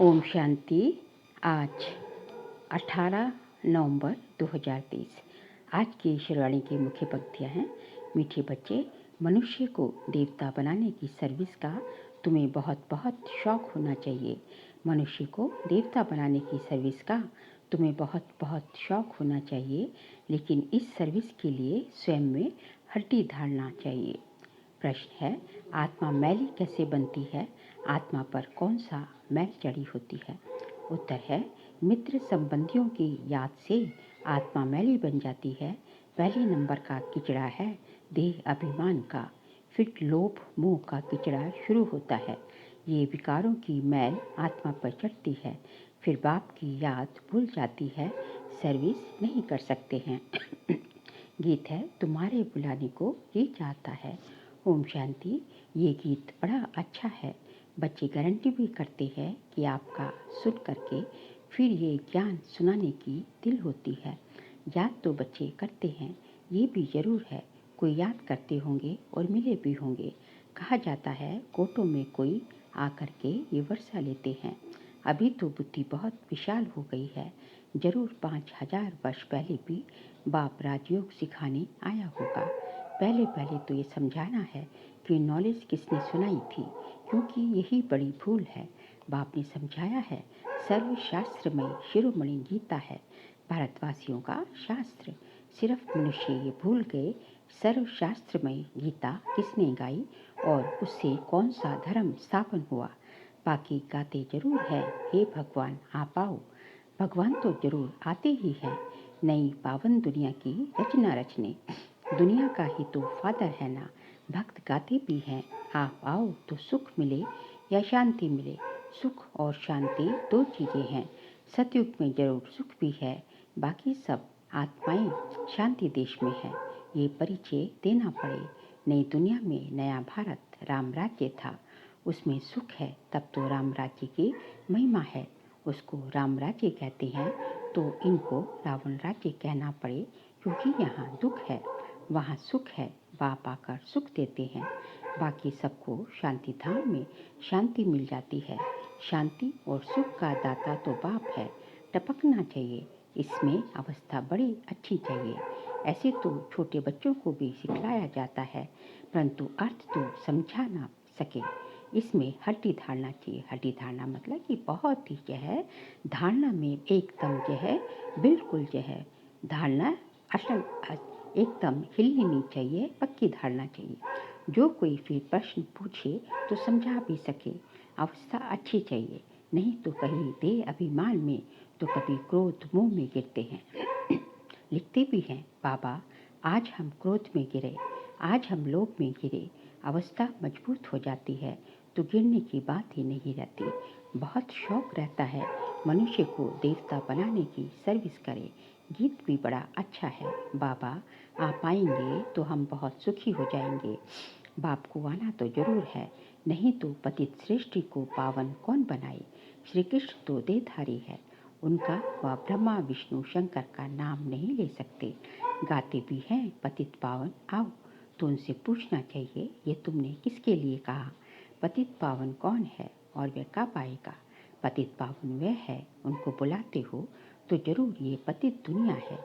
ओम शांति। आज 18 नवंबर 2023। आज की शेरवाणी की मुख्य पंक्तियाँ हैं। मीठे बच्चे, मनुष्य को देवता बनाने की सर्विस का तुम्हें बहुत बहुत शौक होना चाहिए। मनुष्य को देवता बनाने की सर्विस का तुम्हें बहुत बहुत शौक होना चाहिए, लेकिन इस सर्विस के लिए स्वयं में हड्डी धारना चाहिए। प्रश्न है, आत्मा मैली कैसे बनती है? आत्मा पर कौन सा मैल चढ़ी होती है? उत्तर है, मित्र संबंधियों की याद से आत्मा मैली बन जाती है। पहले नंबर का किचड़ा है देह अभिमान का, फिर लोभ मोह का किचड़ा शुरू होता है। ये विकारों की मैल आत्मा पर चढ़ती है, फिर बाप की याद भूल जाती है, सर्विस नहीं कर सकते हैं। गीत है, तुम्हारे बुलाने को ये चाहता है। ओम शांति। ये गीत बड़ा अच्छा है। बच्चे गारंटी भी करते हैं कि आपका सुन करके फिर ये ज्ञान सुनाने की दिल होती है। याद तो बच्चे करते हैं, ये भी ज़रूर है कोई याद करते होंगे और मिले भी होंगे। कहा जाता है कोटों में कोई आकर के ये वर्षा लेते हैं। अभी तो बुद्धि बहुत विशाल हो गई है। जरूर 5000 वर्ष पहले भी बाप राजयोग सिखाने आया होगा। पहले तो ये समझाना है कि नॉलेज किसने सुनाई थी, क्योंकि यही बड़ी भूल है। बाप ने समझाया है सर्वशास्त्रमय शिरोमणि गीता है, भारतवासियों का शास्त्र। सिर्फ मनुष्य ये भूल गए सर्वशास्त्रमय गीता किसने गाई और उससे कौन सा धर्म स्थापन हुआ। बाकी गाते जरूर है, हे भगवान आप आओ। भगवान तो जरूर आते ही हैं, नई पावन दुनिया की रचना रचने। दुनिया का ही तो फादर है ना। भक्त गाते भी हैं, आप आओ तो सुख मिले या शांति मिले। सुख और शांति दो चीज़ें हैं। सतयुग में जरूर सुख भी है, बाकी सब आत्माएं शांति देश में है। ये परिचय देना पड़े। नई दुनिया में नया भारत राम राज्य था, उसमें सुख है, तब तो राम राज्य की महिमा है। उसको राम राज्य कहते हैं तो इनको रावण राज्य कहना पड़े, क्योंकि यहाँ दुख है वहाँ सुख है। बाप आकर सुख देते हैं, बाकी सबको शांति धाम में शांति मिल जाती है। शांति और सुख का दाता तो बाप है, टपकना चाहिए। इसमें अवस्था बड़ी अच्छी चाहिए। ऐसे तो छोटे बच्चों को भी सिखलाया जाता है, परंतु अर्थ तो समझा ना सके। इसमें हड्डी धारना चाहिए। हड्डी धारना मतलब कि बहुत ही जो है धारणा में एकदम जो है बिल्कुल जो है धारणा असल एकदम हिलनी नहीं चाहिए, पक्की धारणा चाहिए। जो कोई फिर प्रश्न पूछे तो समझा भी सके। अवस्था अच्छी चाहिए, नहीं तो कहीं देह अभिमान में तो कभी क्रोध मुंह में गिरते हैं। लिखते भी हैं, बाबा आज हम क्रोध में गिरे, आज हम लोभ में गिरे। अवस्था मजबूत हो जाती है तो गिरने की बात ही नहीं रहती। बहुत शौक रहता है मनुष्य को देवता बनाने की सर्विस करे। गीत भी बड़ा अच्छा है, बाबा आप आएंगे तो हम बहुत सुखी हो जाएंगे। बाप को आना तो जरूर है, नहीं तो पतित सृष्टि को पावन कौन बनाए। श्री कृष्ण तो देहधारी है, उनका वह ब्रह्मा विष्णु शंकर का नाम नहीं ले सकते। गाते भी हैं पतित पावन आओ, तो उनसे पूछना चाहिए ये तुमने किसके लिए कहा। पतित पावन कौन है और वह कब आएगा? पतित पावन वह है, उनको बुलाते हो तो जरूर ये पतित दुनिया है।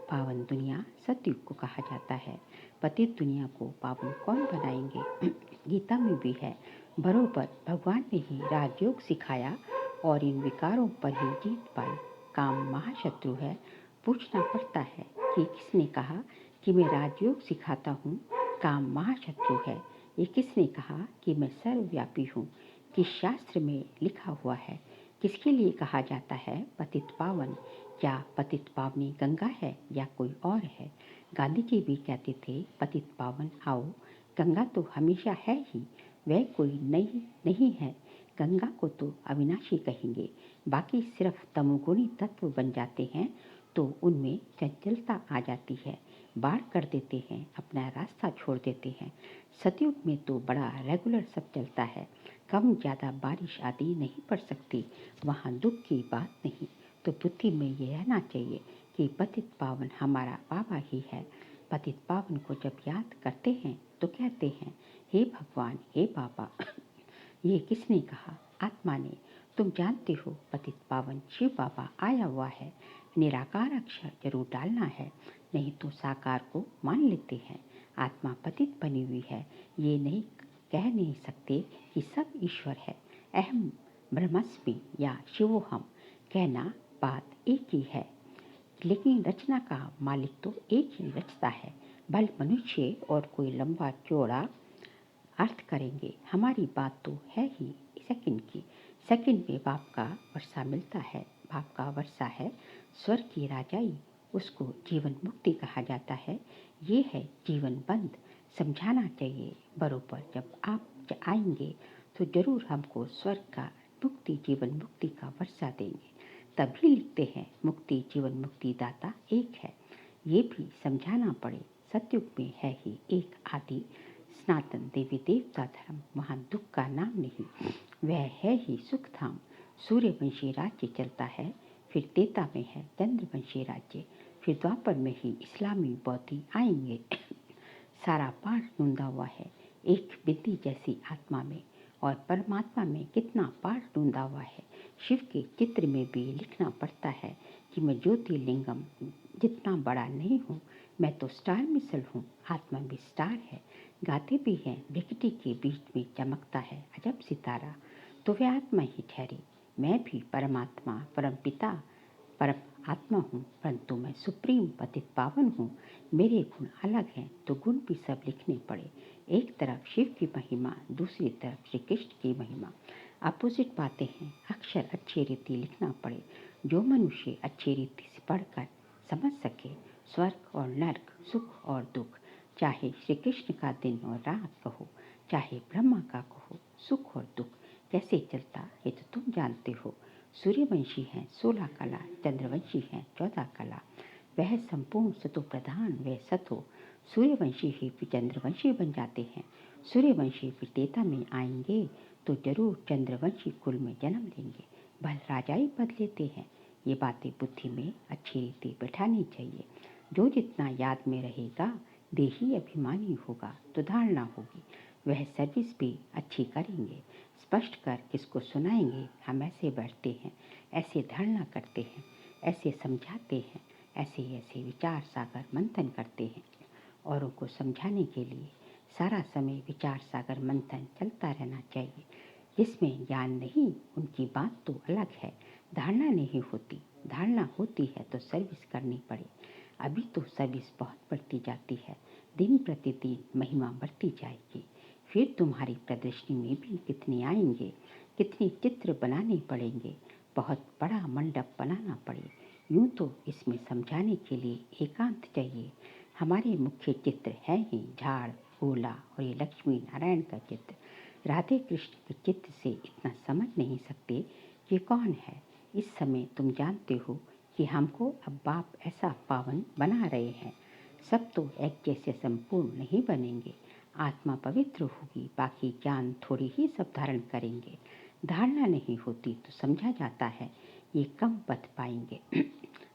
पावन दुनिया सतयुग को कहा जाता है। पतित दुनिया को पावन कौन बनाएंगे? गीता में भी है, बरोबर भगवान ने ही राजयोग सिखाया और इन विकारों पर ही जीत पाई। काम महाशत्रु है। पूछना पड़ता है कि किसने कहा कि मैं राजयोग सिखाता हूँ? काम महाशत्रु है। ये किसने कहा कि मैं सर्वव्यापी हूँ? किस शास्त्र में लिखा हुआ है? किसके लिए कहा जाता है पतित पावन? क्या पतित पावनी गंगा है या कोई और है? गांधी जी भी कहते थे पतित पावन आओ। गंगा तो हमेशा है ही, वह कोई नहीं है। गंगा को तो अविनाशी कहेंगे। बाकी सिर्फ तमोगुणी तत्व बन जाते हैं तो उनमें चंचलता आ जाती है, बाढ़ कर देते हैं, अपना रास्ता छोड़ देते हैं। सतयुग में तो बड़ा रेगुलर सब चलता है, कम ज़्यादा बारिश आदि नहीं पड़ सकती, वहाँ दुख की बात नहीं। तो बुद्धि में ये रहना चाहिए कि पतित पावन हमारा बाबा ही है। पतित पावन को जब याद करते हैं तो कहते हैं, हे भगवान हे बाबा। ये किसने कहा? आत्मा ने। तुम जानते हो पतित पावन शिव बाबा आया हुआ है, निराकार अक्षर जरूर डालना है, नहीं तो साकार को मान लेते हैं। आत्मा पतित बनी हुई है, ये नहीं कह नहीं सकते कि सब ईश्वर है। अहम ब्रह्मस्मि या शिवोहम कहना बात एक ही है, लेकिन रचना का मालिक तो एक ही रचता है। भले मनुष्य और कोई लंबा चौड़ा अर्थ करेंगे, हमारी बात तो है ही सेकंड की। सेकंड में बाप का वर्षा मिलता है। बाप का वर्षा है स्वर्ग की राजाई, उसको जीवन मुक्ति कहा जाता है। ये है जीवन बंद। समझाना चाहिए बरोबर। जब आप आएंगे तो जरूर हमको स्वर्ग का मुक्ति जीवन मुक्ति का वर्षा देंगे। तभी लिखते हैं मुक्ति जीवन मुक्ति दाता एक है। ये भी समझाना पड़े, सतयुग में है ही एक आदि सनातन देवी देवता धर्म, वहाँ दुख का नाम नहीं, वह है ही सुख धाम। सूर्यवंशी राज्य चलता है, फिर त्रेता में है चंद्रवंशी राज्य, फिर द्वापर में ही इस्लामी बौद्धि आएंगे। सारा पाठ ढूंढा हुआ है एक बिंदी जैसी आत्मा में, और परमात्मा में कितना पाठ ढूंढा हुआ है। शिव के चित्र में भी लिखना पड़ता है कि मैं ज्योतिर्लिंगम जितना बड़ा नहीं हूँ, मैं तो स्टार मिसल हूँ। आत्मा भी स्टार है, गाते भी हैं विकटी के बीच में चमकता है अजब सितारा, तो वह आत्मा ही ठहरी। मैं भी परमात्मा परम पिता परम आत्मा हूँ, परंतु मैं सुप्रीम पतित पावन हूँ। मेरे गुण अलग हैं तो गुण भी सब लिखने पड़े। एक तरफ शिव की महिमा, दूसरी तरफ श्री कृष्ण की महिमा, अपोजिट बातें हैं। अक्षर अच्छी रीति लिखना पड़े, जो मनुष्य अच्छी रीति से पढ़कर समझ सके। स्वर्ग और नर्क, सुख और दुख, चाहे श्री कृष्ण का दिन और रात कहो, चाहे ब्रह्मा का कहो, सुख और दुख कैसे चलता है तो तुम जानते हो। सूर्यवंशी हैं 16 कला, चंद्रवंशी हैं 14 कला, वह संपूर्ण सतो प्रधान वह सतो। सूर्यवंशी ही फिर चंद्रवंशी बन जाते हैं। सूर्यवंशी फिर त्रेता में आएंगे तो जरूर चंद्रवंशी कुल में जन्म लेंगे, भल राजाई पद लेते हैं। ये बातें बुद्धि में अच्छी रीति बैठानी चाहिए। जो जितना याद में रहेगा देही अभिमानी होगा तो धारणा होगी, वह सर्विस भी अच्छी करेंगे। स्पष्ट कर किसको सुनाएंगे, हम ऐसे बैठते हैं, ऐसे धारणा करते हैं, ऐसे समझाते हैं, ऐसे ऐसे विचार सागर मंथन करते हैं। औरों को समझाने के लिए सारा समय विचार सागर मंथन चलता रहना चाहिए। जिसमें ज्ञान नहीं उनकी बात तो अलग है, धारणा नहीं होती। धारणा होती है तो सर्विस करनी पड़े। अभी तो सर्विस बहुत बढ़ती जाती है, दिन प्रतिदिन महिमा बढ़ती जाएगी। फिर तुम्हारी प्रदर्शनी में भी कितने आएंगे, कितने चित्र बनाने पड़ेंगे, बहुत बड़ा मंडप बनाना पड़े। यूं तो इसमें समझाने के लिए एकांत चाहिए। हमारे मुख्य चित्र है ही झाड़ फूला और ये लक्ष्मी नारायण का चित्र। राधे कृष्ण के चित्र से इतना समझ नहीं सकते कि कौन है। इस समय तुम जानते हो कि हमको अब बाप ऐसा पावन बना रहे हैं। सब तो एक जैसे संपूर्ण नहीं बनेंगे। आत्मा पवित्र होगी, बाकी ज्ञान थोड़ी ही सब धारण करेंगे। धारणा नहीं होती तो समझा जाता है, ये कम पथ पाएंगे।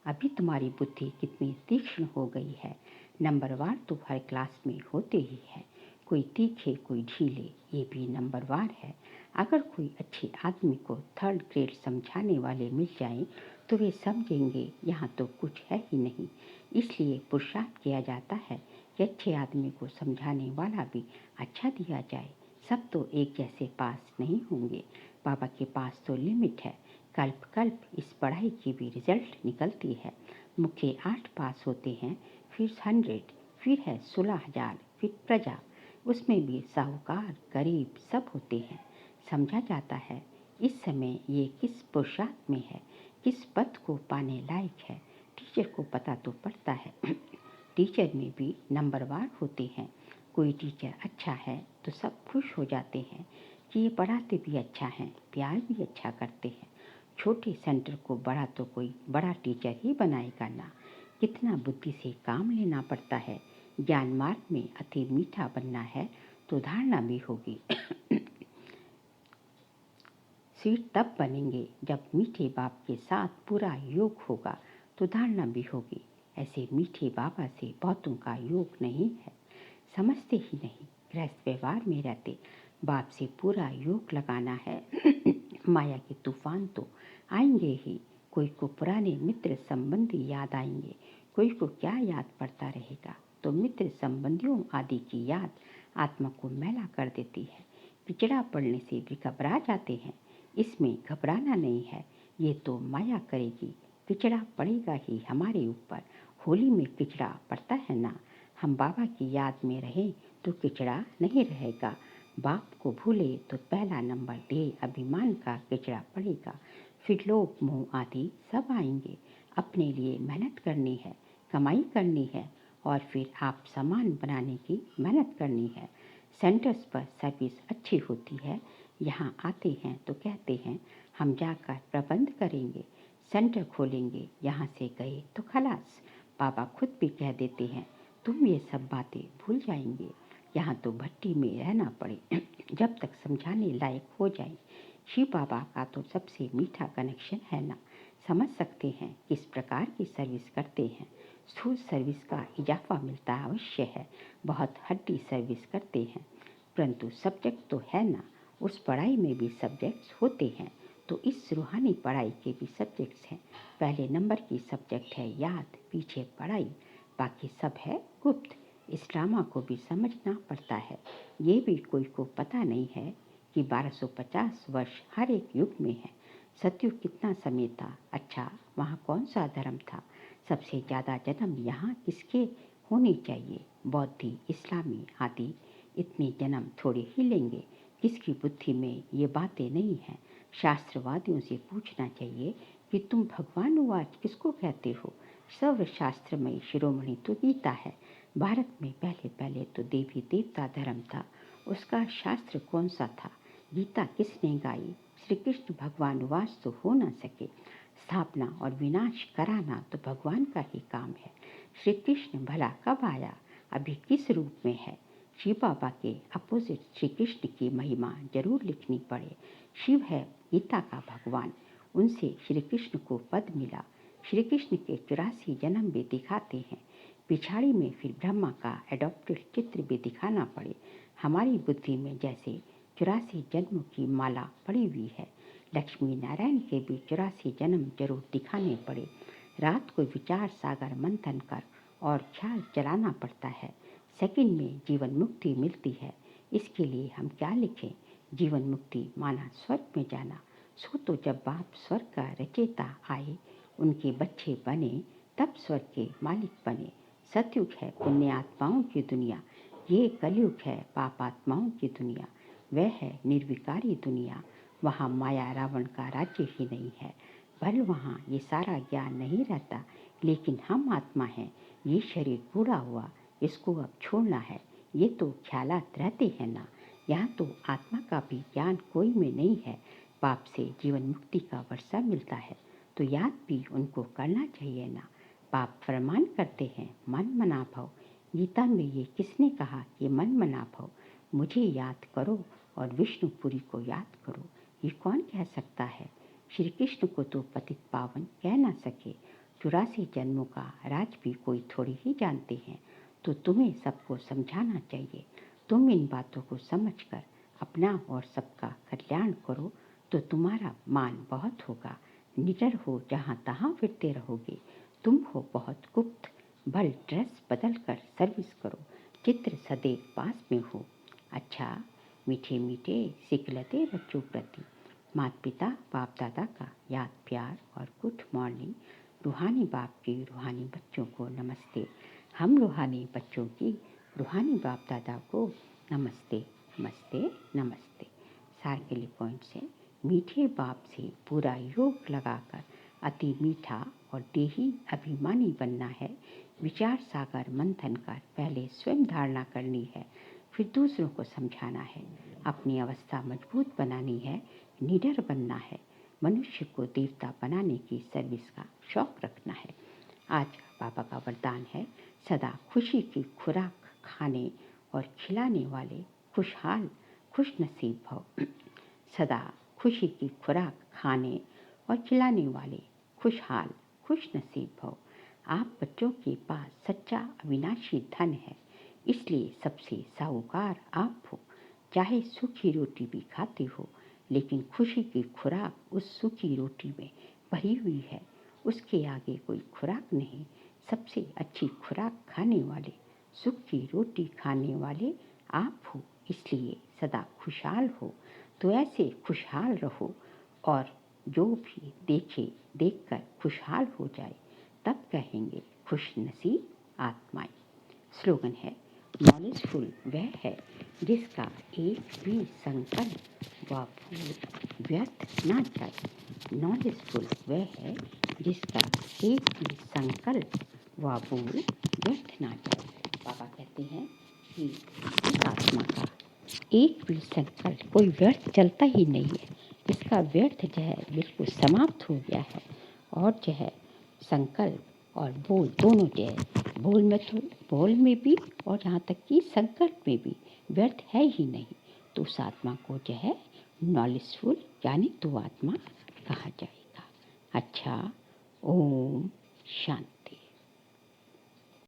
अभी तुम्हारी बुद्धि कितनी तीक्ष्ण हो गई है। नंबरवार तो हर क्लास में होते ही है, कोई तीखे कोई ढीले, ये भी नंबरवार है। अगर कोई अच्छे आदमी को थर्ड ग्रेड समझाने वाले मिल जाएं तो वे समझेंगे यहाँ तो कुछ है ही नहीं। इसलिए पुरुषार्थ किया जाता है कि अच्छे आदमी को समझाने वाला भी अच्छा दिया जाए। सब तो एक जैसे पास नहीं होंगे, बाबा के पास तो लिमिट है। कल्प कल्प इस पढ़ाई की भी रिजल्ट निकलती है। मुख्य 8 पास होते हैं, फिर 100, फिर है 16,000, फिर प्रजा, उसमें भी साहूकार गरीब सब होते हैं। समझा जाता है इस समय ये किस पुरुषार्थ में है, किस पद को पाने लायक है। टीचर को पता तो पड़ता है। टीचर में भी नंबरवार होते हैं। कोई टीचर अच्छा है तो सब खुश हो जाते हैं कि ये पढ़ाते भी अच्छा हैं, प्यार भी अच्छा करते हैं। छोटे सेंटर को बड़ा तो कोई बड़ा टीचर ही बनाएगा ना। कितना बुद्धि से काम लेना पड़ता है। ज्ञान मार्ग में अति मीठा बनना है तो धारणा भी होगी। सीट तब बनेंगे जब मीठे बाप के साथ पूरा योग होगा तो धारणा भी होगी। ऐसे मीठे बाबा से बहुतों का योग नहीं है, समझते ही नहीं। गृहस्थ व्यवहार में रहते बाप से पूरा योग लगाना है माया के तूफान तो आएंगे ही, कोई को पुराने मित्र संबंधी याद आएंगे, कोई को क्या याद पड़ता रहेगा। तो मित्र संबंधियों आदि की याद आत्मा को मैला कर देती है। पिछड़ा पड़ने से भी घबरा जाते हैं, इसमें घबराना नहीं है, ये तो माया करेगी, पिछड़ा पड़ेगा ही हमारे ऊपर। होली में किचड़ा पड़ता है ना, हम बाबा की याद में रहें तो किचड़ा नहीं रहेगा। बाप को भूले तो पहला नंबर दे अभिमान का किचड़ा पड़ेगा। फिर लोभ मोह आदि सब आएंगे। अपने लिए मेहनत करनी है, कमाई करनी है और फिर आप सामान बनाने की मेहनत करनी है। सेंटर्स पर सर्विस अच्छी होती है, यहाँ आते हैं तो कहते हैं हम जाकर प्रबंध करेंगे, सेंटर खोलेंगे, यहाँ से गए तो खलास। बाबा खुद भी कह देते हैं तुम ये सब बातें भूल जाएंगे, यहाँ तो भट्टी में रहना पड़े जब तक समझाने लायक हो जाए। शिव बाबा का तो सबसे मीठा कनेक्शन है ना, समझ सकते हैं किस प्रकार की सर्विस करते हैं। स्थूल सर्विस का इजाफा मिलता अवश्य है, बहुत हड्डी सर्विस करते हैं, परंतु सब्जेक्ट तो है ना, उस पढ़ाई में भी सब्जेक्ट्स होते हैं, तो इस रूहानी पढ़ाई के भी सब्जेक्ट्स हैं। पहले नंबर की सब्जेक्ट है याद, पीछे पढ़ाई, बाकी सब है गुप्त। इस ड्रामा को भी समझना पड़ता है, ये भी कोई को पता नहीं है कि 1250 वर्ष हर एक युग में है। सतयुग कितना समय था, अच्छा वहाँ कौन सा धर्म था, सबसे ज़्यादा जन्म यहाँ किसके होने चाहिए, बौद्धि इस्लामी आदि इतने जन्म थोड़े ही लेंगे। किसकी बुद्धि में ये बातें नहीं हैं। शास्त्रवादियों से पूछना चाहिए कि तुम भगवान वाच किसको कहते हो। सर्वशास्त्र में शिरोमणि तो गीता है। भारत में पहले पहले तो देवी देवता धर्म था, उसका शास्त्र कौन सा था, गीता किसने गाई। श्री कृष्ण भगवान वास तो हो न सके, स्थापना और विनाश कराना तो भगवान का ही काम है। श्री कृष्ण भला कब आया, अभी किस रूप में है। शिव बाबा के अपोजिट श्री कृष्ण की महिमा जरूर लिखनी पड़े। शिव है गीता का भगवान, उनसे श्री कृष्ण को पद मिला। श्री कृष्ण के 84 जन्म भी दिखाते हैं, पिछाड़ी में फिर ब्रह्मा का एडॉप्टेड चित्र भी दिखाना पड़े। हमारी बुद्धि में जैसे 84 जन्मों की माला पड़ी हुई है, लक्ष्मी नारायण के भी 84 जन्म जरूर दिखाने पड़े। रात को विचार सागर मंथन कर और ख्याल चलाना पड़ता है, सेकंड में जीवन मुक्ति मिलती है। इसके लिए हम क्या लिखें, जीवन मुक्ति माना स्वर्ग में जाना। सो तो जब बाप स्वर्ग का रचयिता आए, उनके बच्चे बने, तब स्वर्ग के मालिक बने। सतयुग है पुण्य आत्माओं की दुनिया, ये कलयुग है पाप आत्माओं की दुनिया। वह है निर्विकारी दुनिया, वहाँ माया रावण का राज्य ही नहीं है। भले वहाँ ये सारा ज्ञान नहीं रहता, लेकिन हम आत्मा हैं, ये शरीर बूढ़ा हुआ, इसको अब छोड़ना है, ये तो ख्यालात रहते हैं ना। यहाँ तो आत्मा का भी ज्ञान कोई में नहीं है। पाप से जीवन मुक्ति का वर्षा मिलता है, तो याद भी उनको करना चाहिए ना। पाप फरमान करते हैं मन मना भव, गीता में ये किसने कहा कि मन मना भव, मुझे याद करो और विष्णुपुरी को याद करो, ये कौन कह सकता है। श्री कृष्ण को तो पतित पावन कह ना सके, 84 जन्मों का राज भी कोई थोड़ी ही जानते हैं। तो तुम्हें सबको समझाना चाहिए। तुम इन बातों को समझकर अपना और सबका कल्याण करो, तो तुम्हारा मान बहुत होगा। निडर हो जहाँ तहाँ फिरते रहोगे। तुम हो बहुत गुप्त, भल ड्रेस बदल कर सर्विस करो, चित्र सदैव पास में हो। अच्छा मीठे मीठे सिकलते बच्चों प्रति माता पिता बाप दादा का याद प्यार और गुड मॉर्निंग। रूहानी बाप के रूहानी बच्चों को नमस्ते। हम रूहानी बच्चों की रूहानी बाप दादा को नमस्ते नमस्ते नमस्ते। सार के लिए पॉइंट से मीठे बाप से पूरा योग लगाकर अति मीठा और देही अभिमानी बनना है। विचार सागर मंथन कर पहले स्वयं धारणा करनी है, फिर दूसरों को समझाना है। अपनी अवस्था मजबूत बनानी है, निडर बनना है। मनुष्य को देवता बनाने की सर्विस का शौक रखना है। आज बाबा का वरदान है सदा खुशी की खुराक खाने और खिलाने वाले खुशहाल खुश नसीब भव। सदा खुशी की खुराक खाने और खिलाने वाले खुशहाल खुश नसीब भव। आप बच्चों के पास सच्चा अविनाशी धन है, इसलिए सबसे साहूकार आप हो। चाहे सूखी रोटी भी खाते हो, लेकिन खुशी की खुराक उस सूखी रोटी में भरी हुई है। उसके आगे कोई खुराक नहीं। सबसे अच्छी खुराक खाने वाले, सुख की रोटी खाने वाले आप हो, इसलिए सदा खुशहाल हो। तो ऐसे खुशहाल रहो और जो भी देखे देखकर खुशहाल हो जाए, तब कहेंगे खुशनसीब आत्माएं। स्लोगन है, नॉलेजफुल वह है जिसका एक भी संकल्प व फूल व्यर्थ ना जाए। नॉलेजफुल वह है जिसका एक भी संकल्प व फूल व्यर्थ ना जाए। बाबा कहते हैं कि इस आत्मा का एक भी संकल्प कोई व्यर्थ चलता ही नहीं है। इसका व्यर्थ जो है बिल्कुल समाप्त हो गया है। और जो है संकल्प और बोल दोनों जो है, बोल में भी और यहाँ तक कि संकल्प में भी व्यर्थ है ही नहीं। तो उस आत्मा को जो है नॉलेजफुल यानी तो आत्मा कहा जाएगा। अच्छा, ओम शांति।